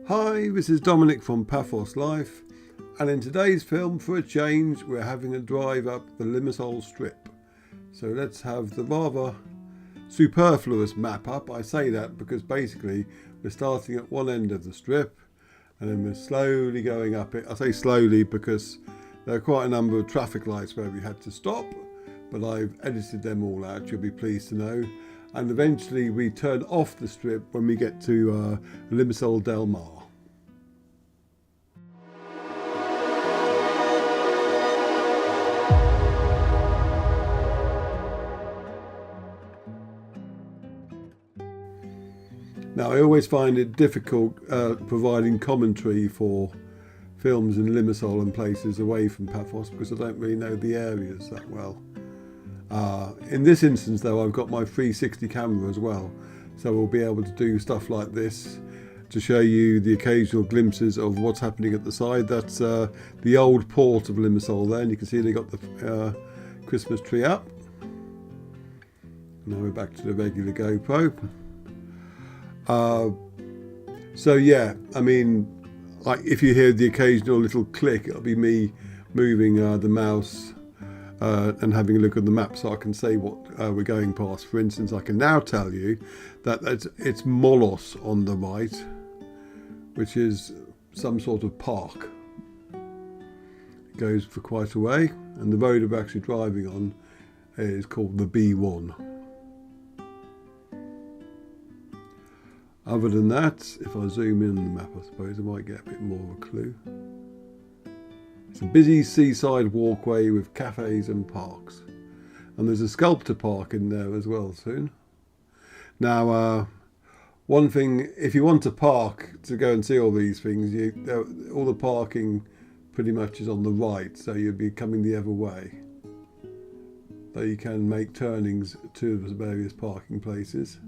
Hi, this is Dominic from Paphos Life, and in today's film, for a change, we're having a drive up the Limassol Strip. So let's have the rather superfluous map up. I say that because basically we're starting at one end of the strip and then we're slowly going up it. I say slowly because there are quite a number of traffic lights where we had to stop, but I've edited them all out, you'll be pleased to know. And eventually we turn off the strip when we get to Limassol Delmar. Now, I always find it difficult providing commentary for films in Limassol and places away from Paphos because I don't really know the areas that well. In this instance, though, I've got my 360 camera as well, so we'll be able to do stuff like this to show you the occasional glimpses of what's happening at the side. That's the old port of Limassol there, and you can see they got the Christmas tree up. Now we're back to the regular GoPro. So yeah, I mean, like if you hear the occasional little click, it'll be me moving the mouse and having a look at the map so I can say what we're going past. For instance, I can now tell you that it's Molos on the right, which is some sort of park. It goes for quite a way, and the road we're actually driving on is called the B1. Other than that, if I zoom in on the map, I suppose I might get a bit more of a clue. It's a busy seaside walkway with cafes and parks. And there's a sculptor park in there as well soon. Now, one thing, if you want to park to go and see all these things, all the parking pretty much is on the right, so you'll be coming the other way. Though you can make turnings to the various parking places.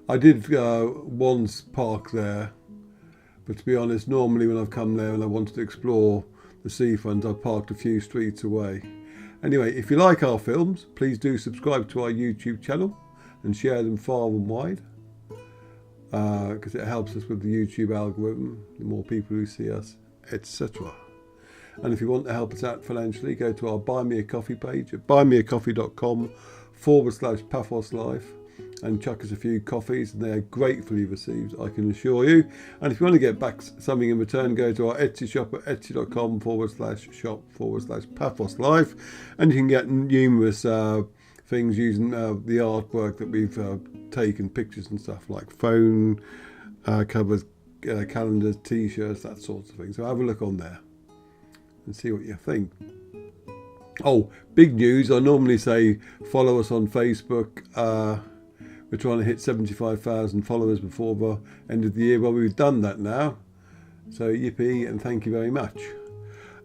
I did once park there, but to be honest, normally when I've come there and I wanted to explore the seafront, I've parked a few streets away. Anyway, if you like our films, please do subscribe to our YouTube channel and share them far and wide, because it helps us with the YouTube algorithm, the more people who see us, etc. And if you want to help us out financially, go to our Buy Me a Coffee page at buymeacoffee.com/Paphos Life. And chuck us a few coffees, and they're gratefully received, I can assure you. And if you want to get back something in return, go to our Etsy shop at etsy.com/shop/Paphos Life, and you can get numerous things using the artwork that we've taken, pictures and stuff like phone covers, calendars, t-shirts, that sort of thing. So have a look on there and see what you think. Oh, big news, I normally say follow us on Facebook. We're trying to hit 75,000 followers before the end of the year. Well, we've done that now. So yippee, and thank you very much.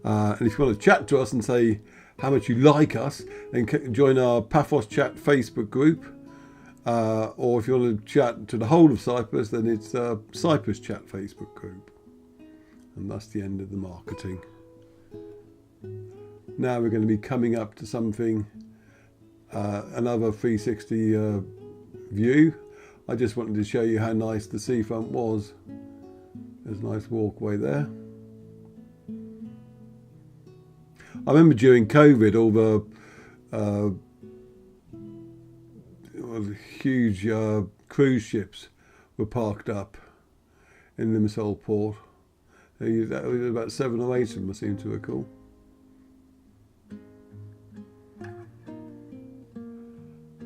And if you want to chat to us and say how much you like us, then join our Paphos Chat Facebook group. Or if you want to chat to the whole of Cyprus, then it's Cyprus Chat Facebook group. And that's the end of the marketing. Now we're going to be coming up to something, another 360 view. I just wanted to show you how nice the seafront was. There's a nice walkway there. I remember during COVID all the huge cruise ships were parked up in Limassol port. That was about 7 or 8 of them, I seem to recall.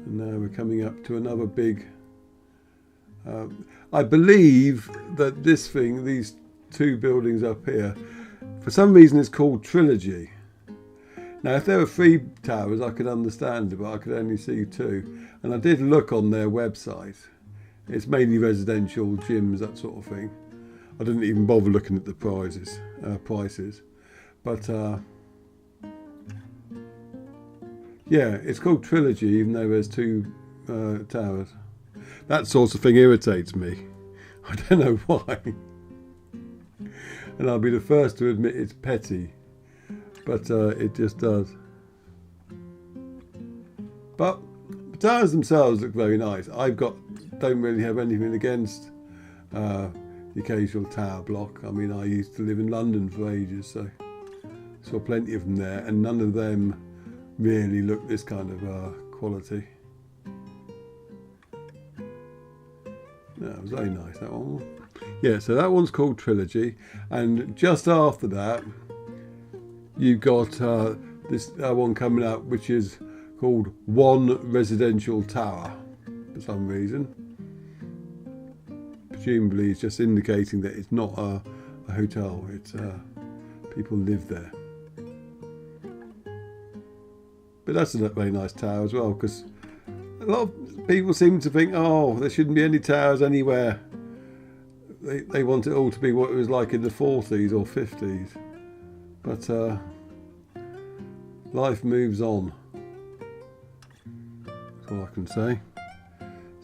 And now we're coming up to another big, I believe that this thing, these two buildings up here, for some reason it's called Trilogy. Now if there were 3 towers I could understand it, but I could only see 2. And I did look on their website. It's mainly residential, gyms, that sort of thing. I didn't even bother looking at the prices. But yeah, it's called Trilogy, even though there's 2 towers. That sort of thing irritates me. I don't know why. And I'll be the first to admit it's petty. But it just does. But the towers themselves look very nice. Don't really have anything against the occasional tower block. I mean, I used to live in London for ages, so saw plenty of them there, and none of them really look this kind of quality. No, it was very nice, that one. Yeah, so that one's called Trilogy, and just after that you've got this one coming up, which is called One Residential Tower for some reason. Presumably it's just indicating that it's not a hotel, it's people live there. But that's a very nice tower as well, because a lot of people seem to think, oh, there shouldn't be any towers anywhere. They want it all to be what it was like in the 40s or 50s. But life moves on. That's all I can say.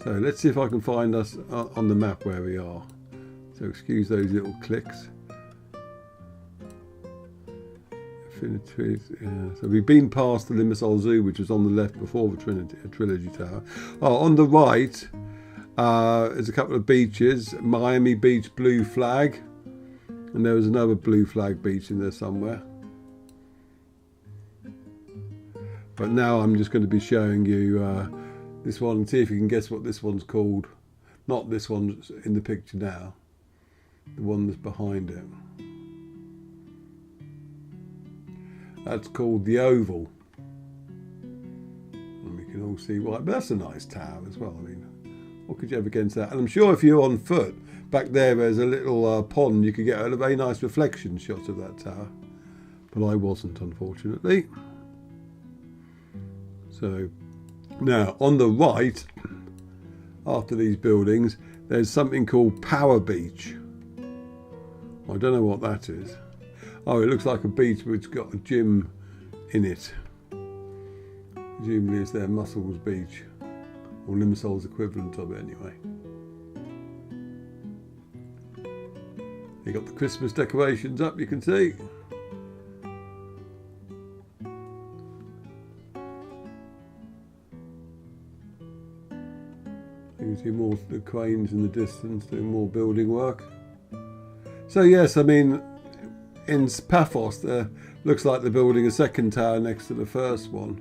So let's see if I can find us on the map where we are. So excuse those little clicks. So we've been past the Limassol Zoo, which was on the left before the Trilogy Tower. Oh, on the right there's a couple of beaches. Miami Beach blue flag, and there was another blue flag beach in there somewhere. But now I'm just going to be showing you this one and see if you can guess what this one's called. Not this one in the picture now, the one that's behind it. That's called the Oval. And we can all see why. But that's a nice tower as well. I mean, what could you have against that? And I'm sure if you're on foot, back there's a little pond, you could get a very nice reflection shot of that tower. But I wasn't, unfortunately. So, now on the right, after these buildings, there's something called Power Beach. I don't know what that is. Oh, it looks like a beach which got a gym in it. Presumably it's their Muscles Beach, or Limassol's equivalent of it anyway. You got the Christmas decorations up, you can see. You can see more the cranes in the distance doing more building work. So yes, I mean, in Paphos there looks like they're building a second tower next to the first one,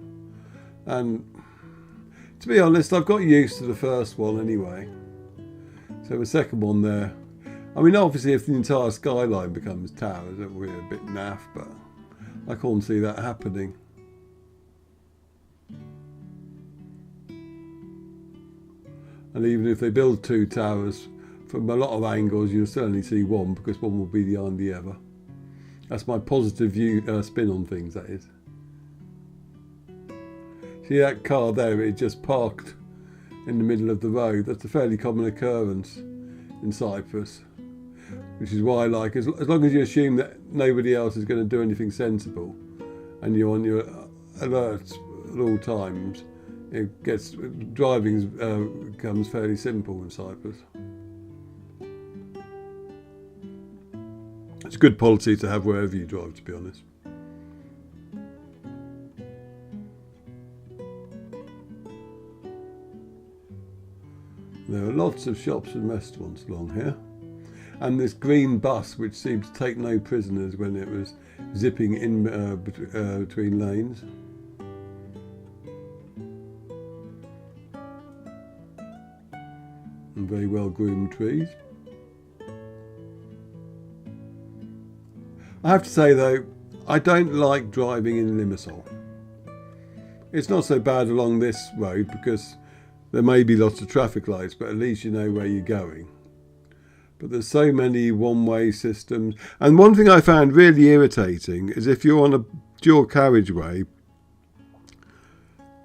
and to be honest, I've got used to the first one anyway. So the second one there, I mean, obviously if the entire skyline becomes towers, it will be a bit naff, but I can't see that happening. And even if they build two towers, from a lot of angles you'll certainly see one, because one will be behind the other. That's my positive view, spin on things, that is. See that car there, it just parked in the middle of the road. That's a fairly common occurrence in Cyprus. Which is why, like, as long as you assume that nobody else is going to do anything sensible, and you're on your alerts at all times, driving becomes fairly simple in Cyprus. It's a good policy to have wherever you drive, to be honest. There are lots of shops and restaurants along here. And this green bus, which seemed to take no prisoners when it was zipping in between lanes. And very well groomed trees. I have to say though, I don't like driving in Limassol. It's not so bad along this road because there may be lots of traffic lights, but at least you know where you're going. But there's so many one-way systems. And one thing I found really irritating is if you're on a dual carriageway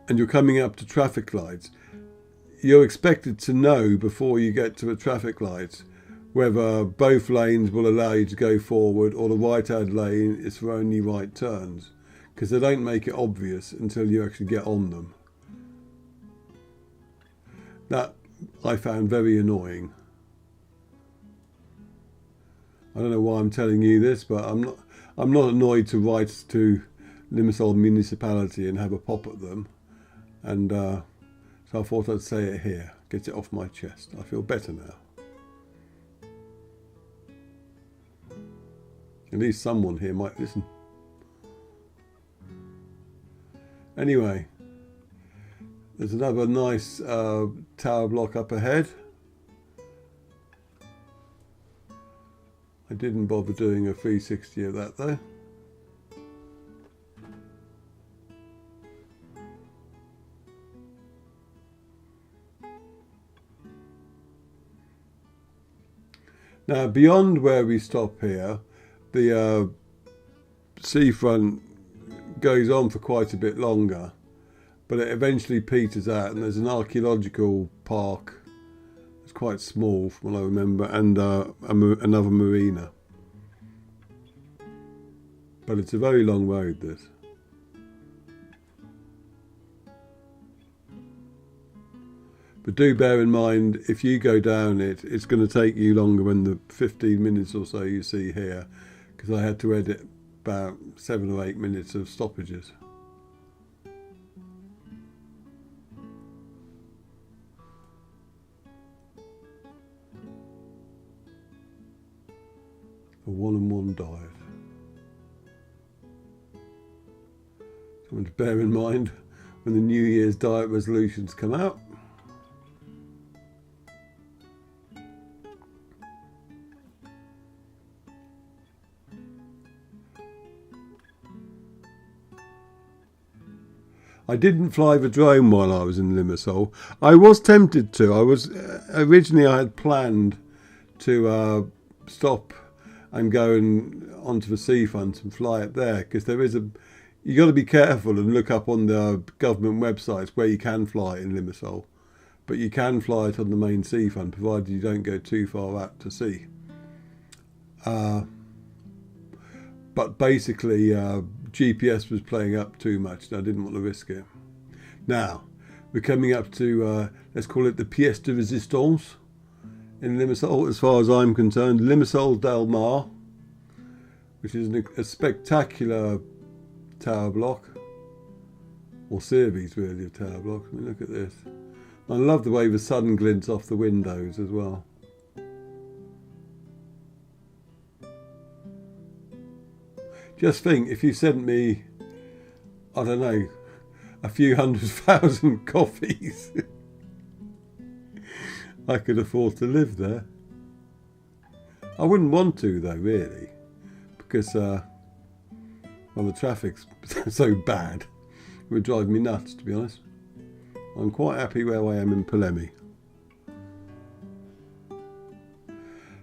and you're coming up to traffic lights, you're expected to know before you get to a traffic light whether both lanes will allow you to go forward or the right-hand lane is for only right turns, because they don't make it obvious until you actually get on them. That I found very annoying. I don't know why I'm telling you this, but I'm not annoyed to write to Limassol municipality and have a pop at them and So I thought I'd say it here, get it off my chest. I feel better now. At least someone here might listen. Anyway, there's another nice tower block up ahead. I didn't bother doing a 360 of that though. Now beyond where we stop here, the seafront goes on for quite a bit longer, but it eventually peters out, and there's an archaeological park. It's quite small from what I remember, and another marina. But it's a very long road, this. But do bear in mind, if you go down it, it's going to take you longer than the 15 minutes or so you see here, because I had to edit about 7 or 8 minutes of stoppages. A 1-on-1 diet. Something to bear in mind when the New Year's diet resolutions come out. I didn't fly the drone while I was in Limassol. I was tempted to. Originally I had planned to stop and go onto the seafront and fly it there, because you got to be careful and look up on the government websites where you can fly in Limassol, but you can fly it on the main seafront provided you don't go too far out to sea. But basically GPS was playing up too much and I didn't want to risk it. Now we're coming up to let's call it the pièce de résistance in Limassol, as far as I'm concerned, Limassol Delmar, which is a spectacular tower block, or series really of tower blocks. I mean, look at this. I love the way the sun glints off the windows as well. Just think, if you sent me, I don't know, a few 100,000 coffees, I could afford to live there. I wouldn't want to though, really, because well, the traffic's so bad, it would drive me nuts, to be honest. I'm quite happy where I am in Palermi.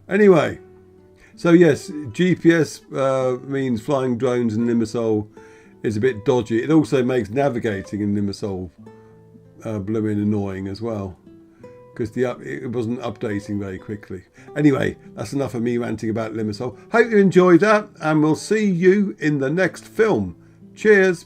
Anyway, so yes, GPS means flying drones in Limassol is a bit dodgy. It also makes navigating in Limassol blooming annoying as well, because it wasn't updating very quickly. Anyway, that's enough of me ranting about Limassol. Hope you enjoyed that, and we'll see you in the next film. Cheers.